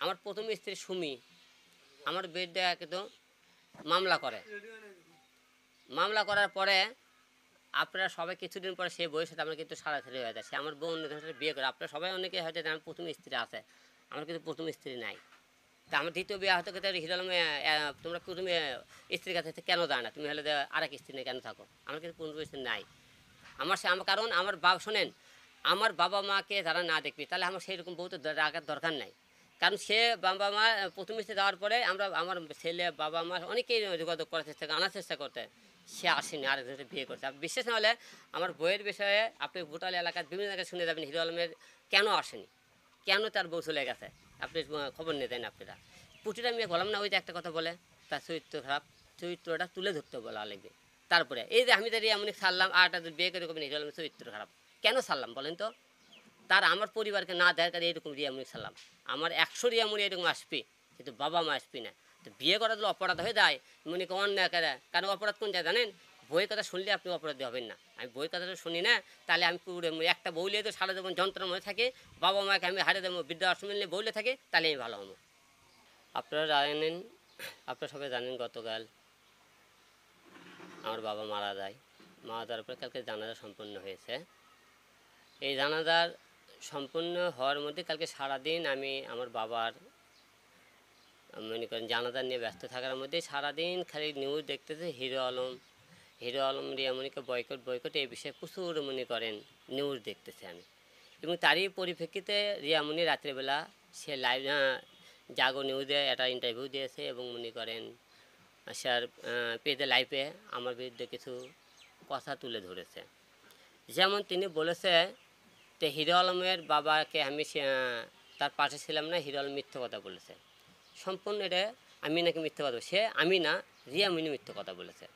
আমার প্রথম স্ত্রী সুমি আমার বিরুদ্ধে একদম মামলা করে। মামলা করার পরে আপনারা সবাই কিছুদিন পরে সেই বউয়ের সাথে আমার কিন্তু সারাসারি হয়ে যায়। সে আমার বউ অন্য ধরনের বিয়ে করে। আপনারা সবাই অনেকে হয়তো আমার প্রথম স্ত্রী আছে, আমার কিন্তু প্রথম স্ত্রী নাই। তা আমার দ্বিতীয় বিয়ে হয়তো হিরো আলমে তোমরা প্রথমে স্ত্রীর কাছে কেন যায় না, তুমি হলে আরেক স্ত্রী নিয়ে কেন থাকো? আমার কিন্তু প্রথম স্ত্রী নাই। আমার কারণ আমার বাবা শোনেন, আমার বাবা মাকে যারা না দেখবি তাহলে আমার সেই রকম বউ তো রাখার দরকার নাই। কারণ সে বাবা মা প্রথম স্ত্রী যাওয়ার পরে আমার ছেলে বাবা মা অনেকেই যোগাযোগ করার চেষ্টা আনার চেষ্টা করতে, সে আসেনি, আরেকজনের বিয়ে করছে। আপনি বিশ্বাস না হলে আমার বইয়ের বিষয়ে আপনি ভোটাল এলাকার বিভিন্ন জায়গায় শুনে যাবেন হিরো আলমের কেন আসেনি, কেন তার বউ চলে গেছে, আপনি খবর নিয়ে দেন। আপনারা প্রতিটা মেয়ে বললাম না, ওই যে একটা কথা বলে তার চরিত্র খারাপ, চরিত্রটা তুলে ধরতে বলা লাগবে। তারপরে এই যে আমি তার এমনি ছাড়লাম আর বিয়ে করে করবেন হিরো আলমের চরিত্র খারাপ, কেন ছাড়লাম বলেন তো? তার আমার পরিবারকে না দেয় তার এরকম রিয়ামুনি ছাড়লাম। আমার 100 রিয়ামুনি এরকম আসবি, কিন্তু বাবা মা আসবি না। তো বিয়ে করা দিলে অপরাধ হয়ে যায়, মনে করেন না কেন? কারণ অপরাধ কোন যায় জানেন? বইয়ের কথা শুনলে আপনি অপরাধী হবেন না। আমি বইয়ের কথাটা শুনি না, তাহলে আমি পুরো একটা বইলে তো সারা জীবন যন্ত্রণার মধ্যে থাকে, বাবা মাকে আমি হারিয়ে দেবো, বৃদ্ধাশ্রমে নিয়ে বইলে থাকে, তাহলে আমি ভালো হবো। আপনারা জানেন, আপনারা সবাই জানেন গতকাল আমার বাবা মারা যায়। মারা যাওয়ার পরে কালকে জানাজা সম্পন্ন হয়েছে। এই জানাজার সম্পূর্ণ হওয়ার মধ্যে কালকে সারাদিন আমি আমার বাবার মনে করেন জানাজা নিয়ে ব্যস্ত থাকার মধ্যে সারাদিন খালি নিউজ দেখতেছে হিরো আলম রিয়ামণিকে বয়কট এই বিষয়ে প্রচুর মনে করেন নিউজ দেখতেছে আমি। এবং তারই পরিপ্রেক্ষিতে রিয়ামণি রাত্রিবেলা সে লাইভ জাগো নিউজে একটা ইন্টারভিউ দিয়েছে এবং মনে করেন স্যার পেজে লাইভে আমার বিরুদ্ধে কিছু কথা তুলে ধরেছে। যেমন তিনি বলেছে যে হিরো আলমের বাবাকে আমি তার পাশে ছিলাম না, হিরো আলম মিথ্যে কথা বলেছে। সম্পূর্ণ এটা আমি নাকি মিথ্যে কথা, সে আমি না রিয়ামণি মিথ্যে কথা বলেছে।